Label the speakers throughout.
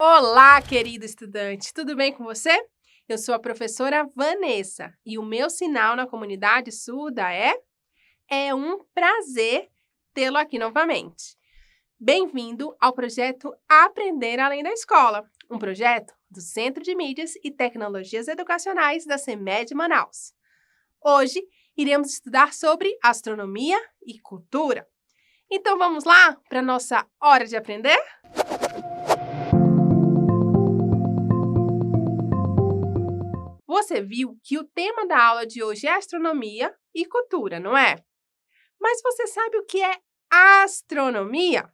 Speaker 1: Olá, querido estudante, tudo bem com você? Eu sou a professora Vanessa e o meu sinal na comunidade surda é um prazer tê-lo aqui novamente. Bem-vindo ao projeto Aprender Além da Escola, um projeto do Centro de Mídias e Tecnologias Educacionais da CEMED Manaus. Hoje iremos estudar sobre astronomia e cultura. Então vamos lá para a nossa hora de aprender? Você viu que o tema da aula de hoje é astronomia e cultura, não é? Mas você sabe o que é astronomia?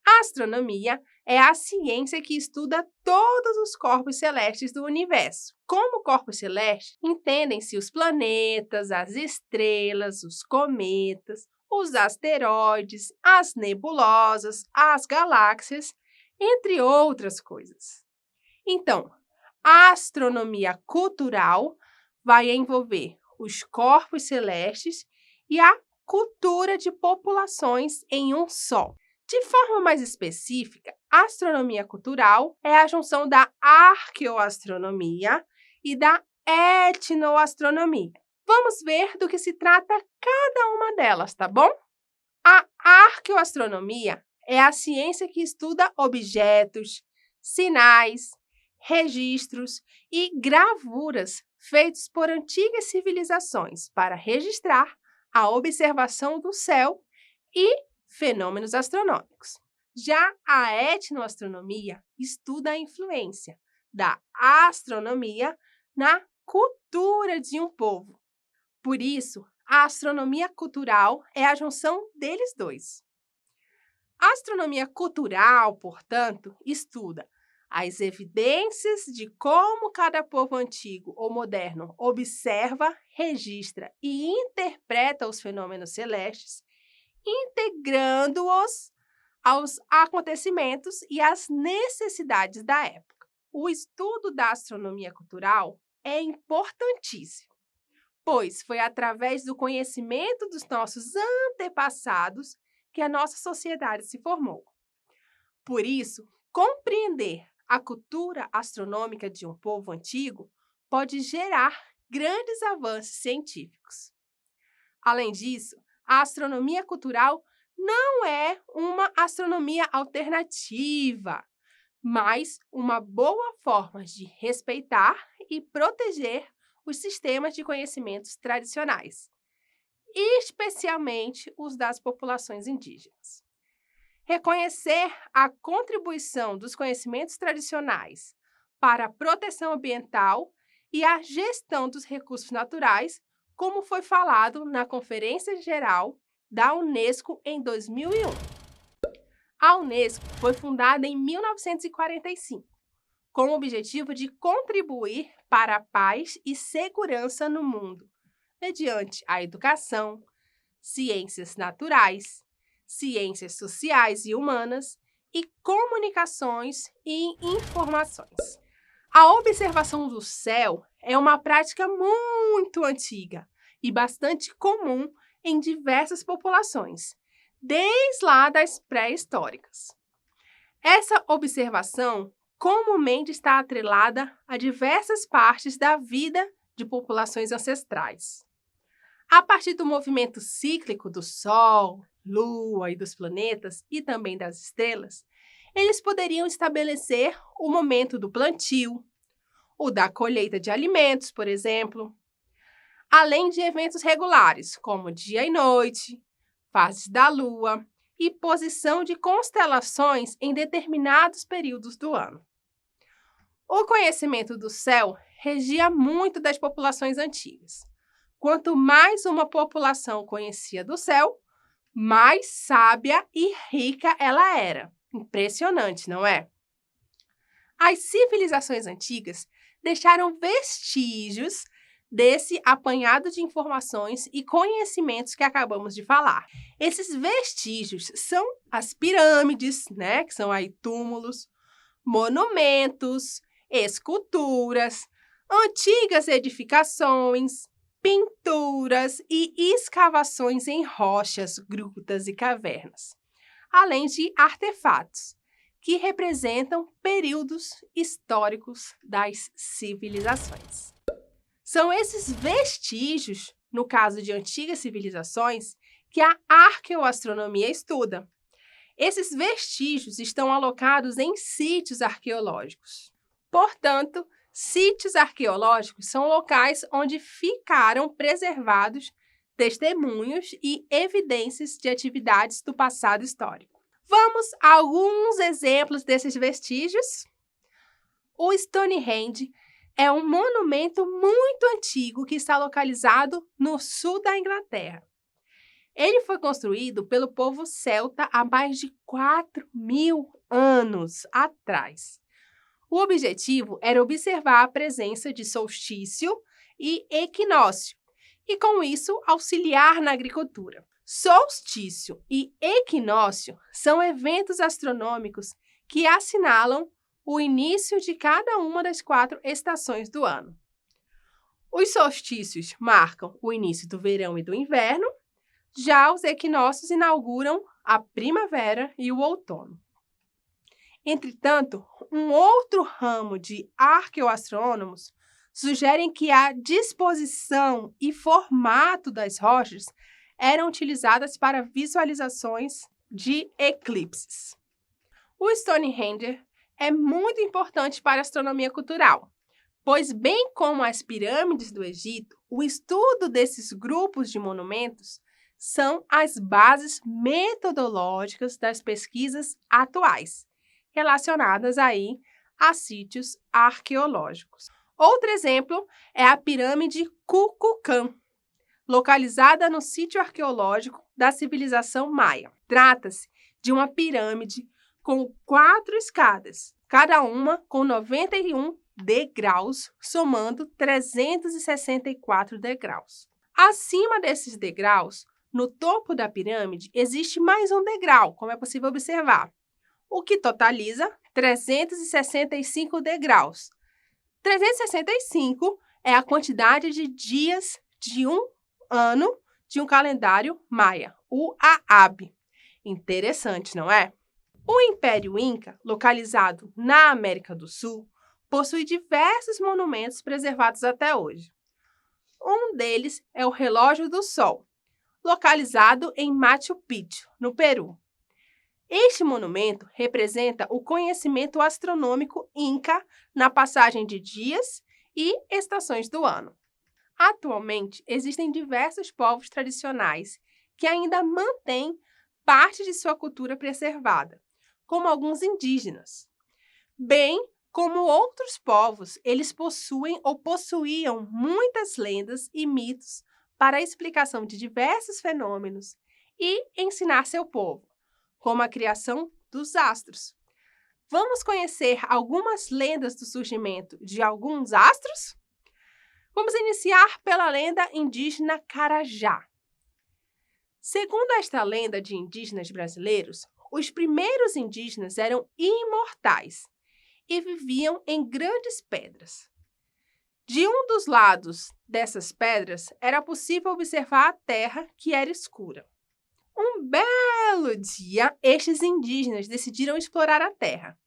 Speaker 1: A astronomia é a ciência que estuda todos os corpos celestes do universo. Como corpos celestes, entendem-se os planetas, as estrelas, os cometas, os asteroides, as nebulosas, as galáxias, entre outras coisas. Então, a astronomia cultural vai envolver os corpos celestes e a cultura de populações em um só. De forma mais específica, a astronomia cultural é a junção da arqueoastronomia e da etnoastronomia. Vamos ver do que se trata cada uma delas, tá bom? A arqueoastronomia é a ciência que estuda objetos, sinais, registros e gravuras feitos por antigas civilizações para registrar a observação do céu e fenômenos astronômicos. Já a etnoastronomia estuda a influência da astronomia na cultura de um povo. Por isso, a astronomia cultural é a junção deles dois. A astronomia cultural, portanto, estuda as evidências de como cada povo antigo ou moderno observa, registra e interpreta os fenômenos celestes, integrando-os aos acontecimentos e às necessidades da época. O estudo da astronomia cultural é importantíssimo, pois foi através do conhecimento dos nossos antepassados que a nossa sociedade se formou. Por isso, compreender a cultura astronômica de um povo antigo pode gerar grandes avanços científicos. Além disso, a astronomia cultural não é uma astronomia alternativa, mas uma boa forma de respeitar e proteger os sistemas de conhecimentos tradicionais, especialmente os das populações indígenas. Reconhecer a contribuição dos conhecimentos tradicionais para a proteção ambiental e a gestão dos recursos naturais, como foi falado na Conferência Geral da Unesco em 2001. A Unesco foi fundada em 1945, com o objetivo de contribuir para a paz e segurança no mundo, mediante a educação, ciências naturais, ciências sociais e humanas e comunicações e informações. A observação do céu é uma prática muito antiga e bastante comum em diversas populações, desde lá das pré-históricas. Essa observação comumente está atrelada a diversas partes da vida de populações ancestrais. A partir do movimento cíclico do Sol, Lua e dos planetas, e também das estrelas, eles poderiam estabelecer o momento do plantio, o da colheita de alimentos, por exemplo, além de eventos regulares, como dia e noite, fases da Lua e posição de constelações em determinados períodos do ano. O conhecimento do céu regia muito das populações antigas. Quanto mais uma população conhecia do céu, mais sábia e rica ela era. Impressionante, não é? As civilizações antigas deixaram vestígios desse apanhado de informações e conhecimentos que acabamos de falar. Esses vestígios são as pirâmides, que são aí túmulos, monumentos, esculturas, antigas edificações, pinturas e escavações em rochas, grutas e cavernas, além de artefatos, que representam períodos históricos das civilizações. São esses vestígios, no caso de antigas civilizações, que a arqueoastronomia estuda. Esses vestígios estão alocados em sítios arqueológicos. Portanto, sítios arqueológicos são locais onde ficaram preservados testemunhos e evidências de atividades do passado histórico. Vamos a alguns exemplos desses vestígios? O Stonehenge é um monumento muito antigo que está localizado no sul da Inglaterra. Ele foi construído pelo povo celta há mais de 4.000 anos atrás. O objetivo era observar a presença de solstício e equinócio, e com isso auxiliar na agricultura. Solstício e equinócio são eventos astronômicos que assinalam o início de cada uma das 4 estações do ano. Os solstícios marcam o início do verão e do inverno, já os equinócios inauguram a primavera e o outono. Entretanto, um outro ramo de arqueoastrônomos sugerem que a disposição e formato das rochas eram utilizadas para visualizações de eclipses. O Stonehenge é muito importante para a astronomia cultural, pois, bem como as pirâmides do Egito, o estudo desses grupos de monumentos são as bases metodológicas das pesquisas atuais, relacionadas aí a sítios arqueológicos. Outro exemplo é a pirâmide Kukulcán, localizada no sítio arqueológico da civilização maia. Trata-se de uma pirâmide com 4 escadas, cada uma com 91 degraus, somando 364 degraus. Acima desses degraus, no topo da pirâmide, existe mais um degrau, como é possível observar, o que totaliza 365 degraus. 365 é a quantidade de dias de um ano de um calendário maia, o Aab. Interessante, não é? O Império Inca, localizado na América do Sul, possui diversos monumentos preservados até hoje. Um deles é o Relógio do Sol, localizado em Machu Picchu, no Peru. Este monumento representa o conhecimento astronômico inca na passagem de dias e estações do ano. Atualmente, existem diversos povos tradicionais que ainda mantêm parte de sua cultura preservada, como alguns indígenas. Bem como outros povos, eles possuem ou possuíam muitas lendas e mitos para a explicação de diversos fenômenos e ensinar seu povo, como a criação dos astros. Vamos conhecer algumas lendas do surgimento de alguns astros? Vamos iniciar pela lenda indígena Carajá. Segundo esta lenda de indígenas brasileiros, os primeiros indígenas eram imortais e viviam em grandes pedras. De um dos lados dessas pedras era possível observar a terra, que era escura. Um belo dia, estes indígenas decidiram explorar a terra.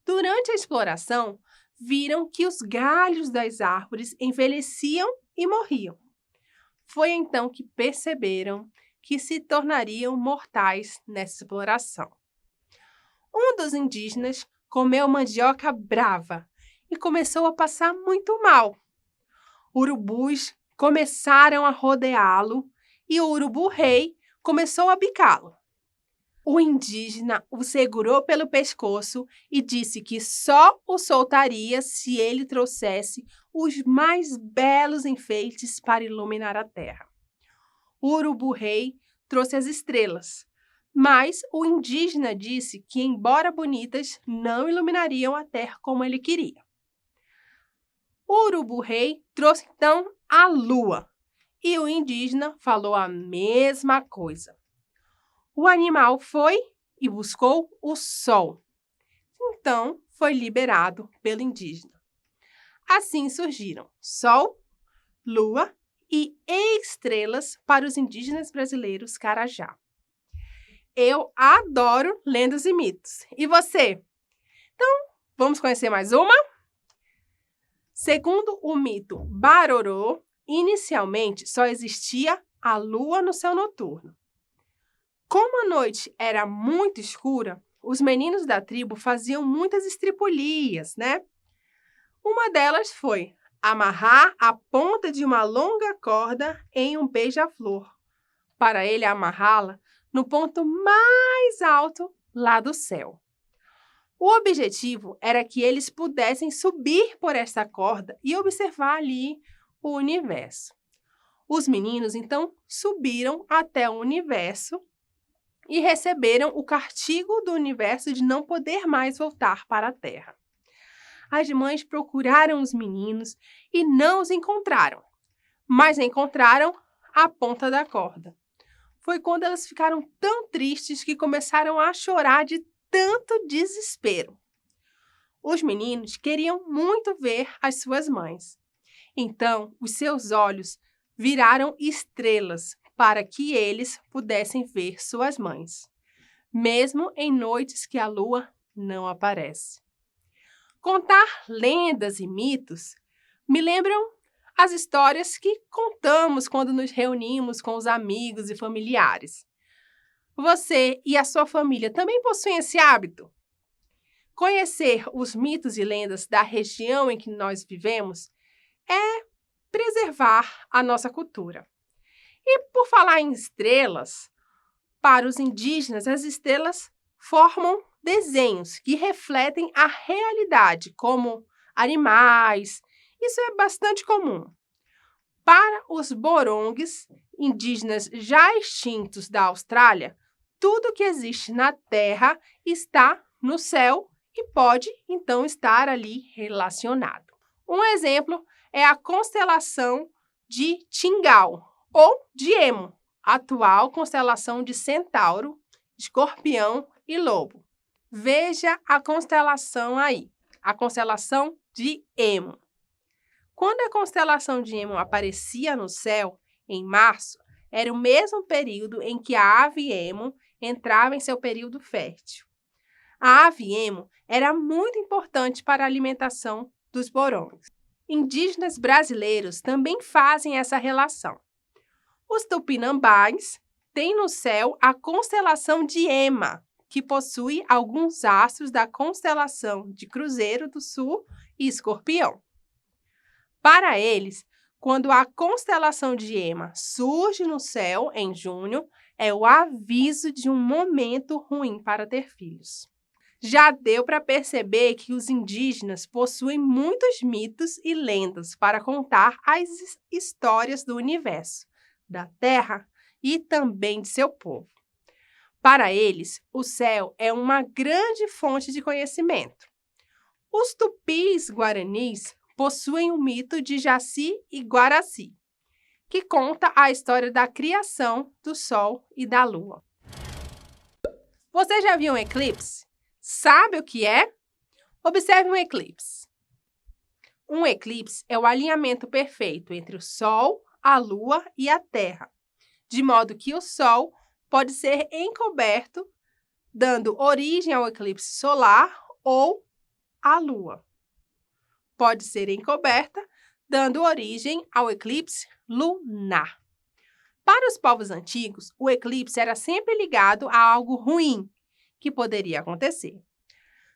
Speaker 1: Durante a exploração, viram que os galhos das árvores envelheciam e morriam. Foi então que perceberam que se tornariam mortais nessa exploração. Um dos indígenas comeu mandioca brava e começou a passar muito mal. Urubus começaram a rodeá-lo e o urubu-rei começou a bicá-lo. O indígena o segurou pelo pescoço e disse que só o soltaria se ele trouxesse os mais belos enfeites para iluminar a terra. O urubu-rei trouxe as estrelas, mas o indígena disse que, embora bonitas, não iluminariam a terra como ele queria. O urubu-rei trouxe então a lua e o indígena falou a mesma coisa. O animal foi e buscou o sol. Então, foi liberado pelo indígena. Assim surgiram sol, lua e estrelas para os indígenas brasileiros Carajá. Eu adoro lendas e mitos. E você? Vamos conhecer mais uma? Segundo o mito Barorô, inicialmente só existia a lua no céu noturno. Como a noite era muito escura, os meninos da tribo faziam muitas estripulias, né? Uma delas foi amarrar a ponta de uma longa corda em um beija-flor, para ele amarrá-la no ponto mais alto lá do céu. O objetivo era que eles pudessem subir por essa corda e observar ali o universo. Os meninos, então, subiram até o universo e receberam o castigo do universo de não poder mais voltar para a Terra. As mães procuraram os meninos e não os encontraram, mas encontraram a ponta da corda. Foi quando elas ficaram tão tristes que começaram a chorar de tanto desespero. Os meninos queriam muito ver as suas mães. Então, os seus olhos viraram estrelas para que eles pudessem ver suas mães, mesmo em noites que a lua não aparece. Contar lendas e mitos me lembram as histórias que contamos quando nos reunimos com os amigos e familiares. Você e a sua família também possuem esse hábito? Conhecer os mitos e lendas da região em que nós vivemos é preservar a nossa cultura. E por falar em estrelas, para os indígenas, as estrelas formam desenhos que refletem a realidade, como animais. Isso é bastante comum. Para os borongues, indígenas já extintos da Austrália, tudo que existe na Terra está no céu e pode, então, estar ali relacionado. Um exemplo é a constelação de Tingau, ou de Emo, atual constelação de Centauro, Escorpião e Lobo. Veja a constelação aí, a constelação de Emo. Quando a constelação de Emo aparecia no céu, em março, era o mesmo período em que a ave emo entrava em seu período fértil. A ave emo era muito importante para a alimentação dos borongues. Indígenas brasileiros também fazem essa relação. Os tupinambás têm no céu a constelação de Ema, que possui alguns astros da constelação de Cruzeiro do Sul e Escorpião. Para eles, quando a constelação de Ema surge no céu em junho, é o aviso de um momento ruim para ter filhos. Já deu para perceber que os indígenas possuem muitos mitos e lendas para contar as histórias do universo, da Terra e também de seu povo. Para eles, o céu é uma grande fonte de conhecimento. Os tupis guaranis possuem o mito de Jaci e Guaraci, que conta a história da criação do Sol e da Lua. Você já viu um eclipse? Sabe o que é? Observe um eclipse. Um eclipse é o alinhamento perfeito entre o Sol, a Lua e a Terra, de modo que o Sol pode ser encoberto, dando origem ao eclipse solar, ou a Lua pode ser encoberta, dando origem ao eclipse lunar. Para os povos antigos, o eclipse era sempre ligado a algo ruim que poderia acontecer.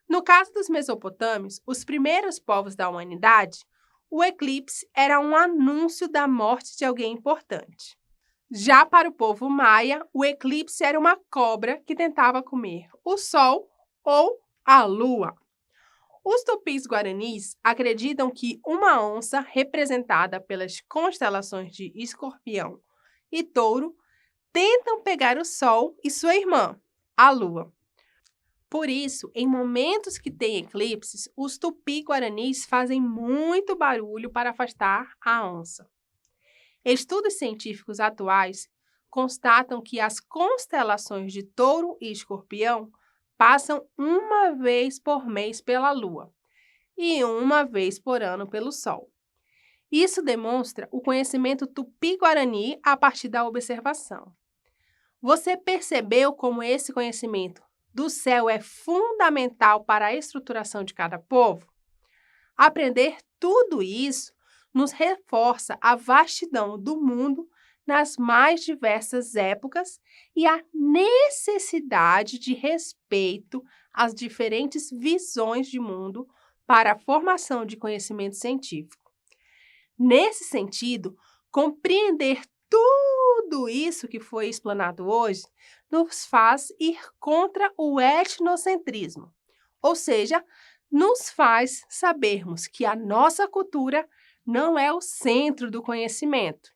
Speaker 1: No caso dos mesopotâmios, os primeiros povos da humanidade, o eclipse era um anúncio da morte de alguém importante. Já para o povo maia, o eclipse era uma cobra que tentava comer o sol ou a lua. Os tupis guaranis acreditam que uma onça, representada pelas constelações de Escorpião e Touro, tentam pegar o Sol e sua irmã, a Lua. Por isso, em momentos que tem eclipses, os tupi-guaranis fazem muito barulho para afastar a onça. Estudos científicos atuais constatam que as constelações de Touro e Escorpião passam uma vez por mês pela Lua e uma vez por ano pelo Sol. Isso demonstra o conhecimento tupi-guarani a partir da observação. Você percebeu como esse conhecimento do céu é fundamental para a estruturação de cada povo? Aprender tudo isso nos reforça a vastidão do mundo nas mais diversas épocas e a necessidade de respeito às diferentes visões de mundo para a formação de conhecimento científico. Nesse sentido, compreender tudo isso que foi explanado hoje nos faz ir contra o etnocentrismo, ou seja, nos faz sabermos que a nossa cultura não é o centro do conhecimento,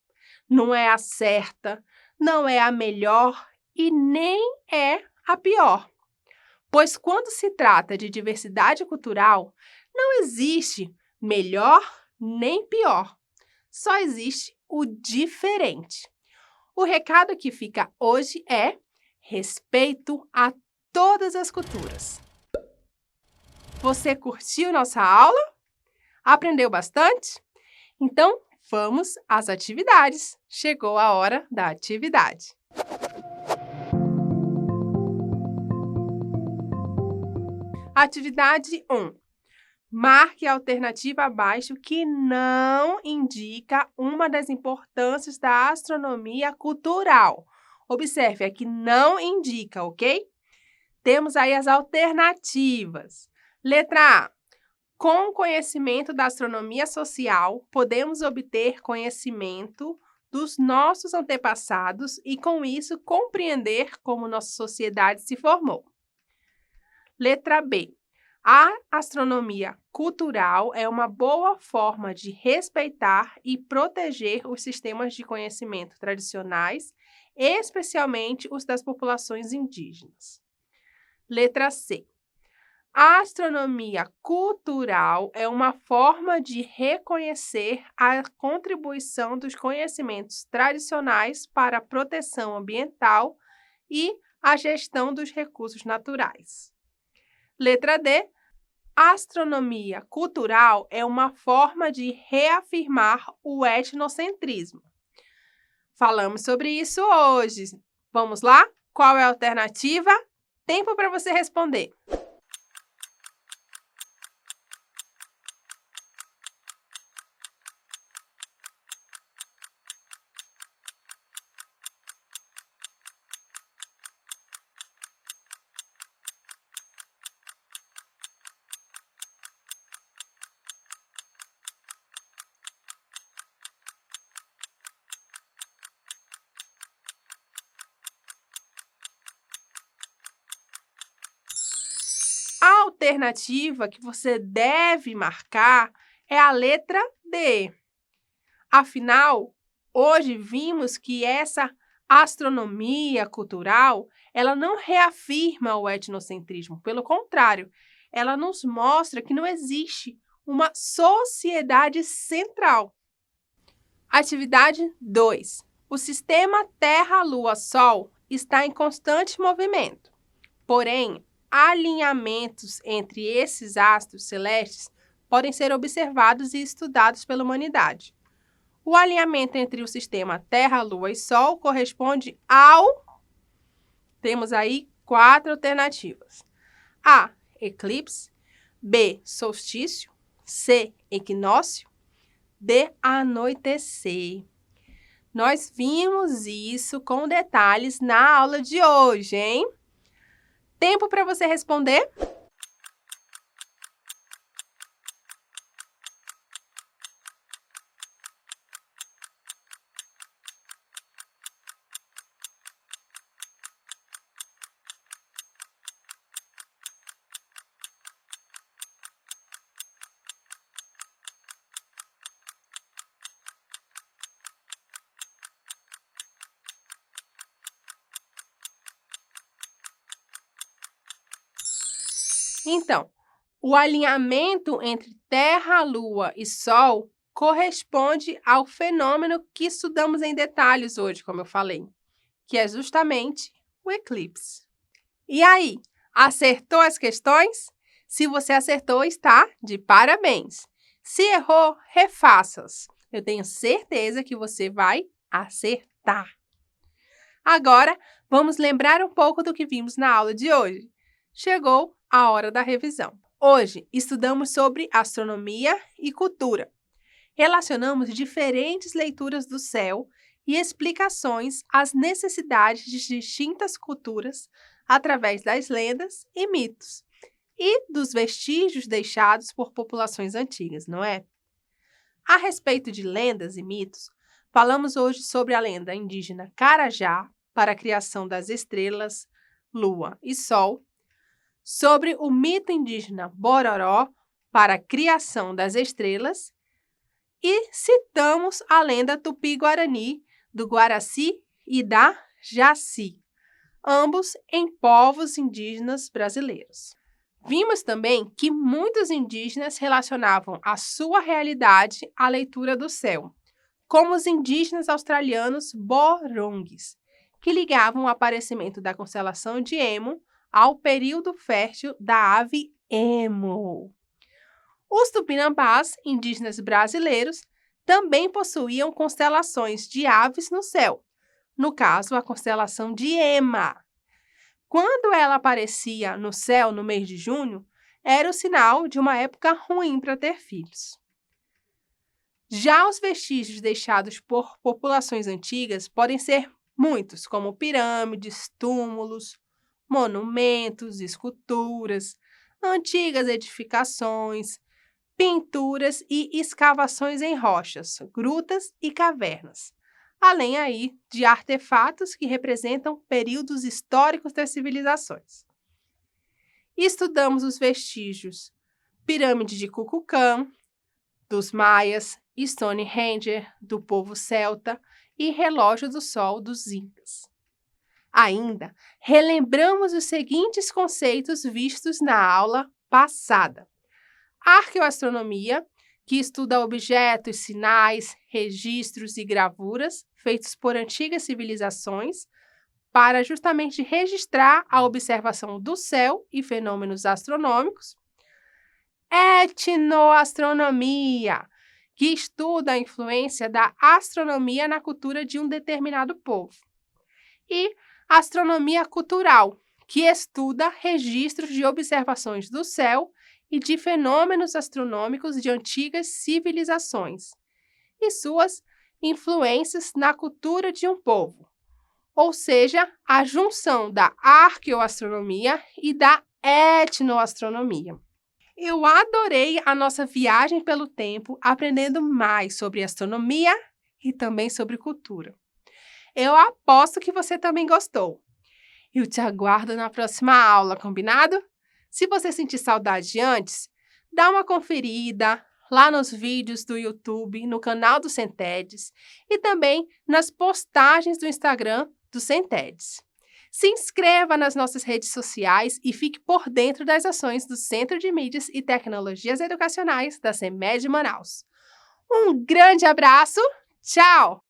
Speaker 1: não é a certa, não é a melhor e nem é a pior. Pois quando se trata de diversidade cultural, não existe melhor nem pior, só existe o diferente. O recado que fica hoje é respeito a todas as culturas. Você curtiu nossa aula? Aprendeu bastante? Então, vamos às atividades. Chegou a hora da atividade. Atividade 1. Marque a alternativa abaixo que não indica uma das importâncias da astronomia cultural. Observe, é que não indica, ok? Temos aí as alternativas. Letra A. Com o conhecimento da astronomia social, podemos obter conhecimento dos nossos antepassados e, com isso, compreender como nossa sociedade se formou. Letra B. A astronomia cultural é uma boa forma de respeitar e proteger os sistemas de conhecimento tradicionais, especialmente os das populações indígenas. Letra C. A astronomia cultural é uma forma de reconhecer a contribuição dos conhecimentos tradicionais para a proteção ambiental e a gestão dos recursos naturais. Letra D. A astronomia cultural é uma forma de reafirmar o etnocentrismo. Falamos sobre isso hoje. Vamos lá? Qual é a alternativa? Tempo para você responder. A alternativa que você deve marcar é a letra D. Afinal, hoje vimos que essa astronomia cultural, ela não reafirma o etnocentrismo, pelo contrário, ela nos mostra que não existe uma sociedade central. Atividade 2. O sistema Terra-Lua-Sol está em constante movimento. Porém, alinhamentos entre esses astros celestes podem ser observados e estudados pela humanidade. O alinhamento entre o sistema Terra, Lua e Sol corresponde ao... Temos aí 4 alternativas. A. Eclipse. B. Solstício. C. Equinócio. D. Anoitecer. Nós vimos isso com detalhes na aula de hoje, hein? Tempo para você responder? Então, o alinhamento entre Terra, Lua e Sol corresponde ao fenômeno que estudamos em detalhes hoje, como eu falei, que é justamente o eclipse. E aí, acertou as questões? Se você acertou, está de parabéns. Se errou, refaça-as. Eu tenho certeza que você vai acertar. Agora, vamos lembrar um pouco do que vimos na aula de hoje. chegou a hora da revisão. Hoje estudamos sobre astronomia e cultura. Relacionamos diferentes leituras do céu e explicações às necessidades de distintas culturas através das lendas e mitos e dos vestígios deixados por populações antigas, não é? A respeito de lendas e mitos, falamos hoje sobre a lenda indígena Carajá para a criação das estrelas, lua e sol, sobre o mito indígena Bororó para a criação das estrelas e citamos a lenda Tupi-Guarani do Guaraci e da Jaci, ambos em povos indígenas brasileiros. Vimos também que muitos indígenas relacionavam a sua realidade à leitura do céu, como os indígenas australianos Borongues, que ligavam o aparecimento da constelação de Emo ao período fértil da ave Emo. Os tupinambás, indígenas brasileiros, também possuíam constelações de aves no céu, no caso, a constelação de Ema. Quando ela aparecia no céu no mês de junho, era o sinal de uma época ruim para ter filhos. Já os vestígios deixados por populações antigas podem ser muitos, como pirâmides, túmulos, monumentos, esculturas, antigas edificações, pinturas e escavações em rochas, grutas e cavernas, além aí de artefatos que representam períodos históricos das civilizações. Estudamos os vestígios Pirâmide de Kukulcã, dos maias, Stonehenge, do povo celta e Relógio do Sol dos incas. Ainda relembramos os seguintes conceitos vistos na aula passada. Arqueoastronomia, que estuda objetos, sinais, registros e gravuras feitos por antigas civilizações para justamente registrar a observação do céu e fenômenos astronômicos. Etnoastronomia, que estuda a influência da astronomia na cultura de um determinado povo. E astronomia cultural, que estuda registros de observações do céu e de fenômenos astronômicos de antigas civilizações e suas influências na cultura de um povo, ou seja, a junção da arqueoastronomia e da etnoastronomia. Eu adorei a nossa viagem pelo tempo, aprendendo mais sobre astronomia e também sobre cultura. Eu aposto que você também gostou. Eu te aguardo na próxima aula, combinado? Se você sentir saudade antes, dá uma conferida lá nos vídeos do YouTube, no canal do Centedes e também nas postagens do Instagram do Centedes. Se inscreva nas nossas redes sociais e fique por dentro das ações do Centro de Mídias e Tecnologias Educacionais da CEMED Manaus. Um grande abraço, tchau!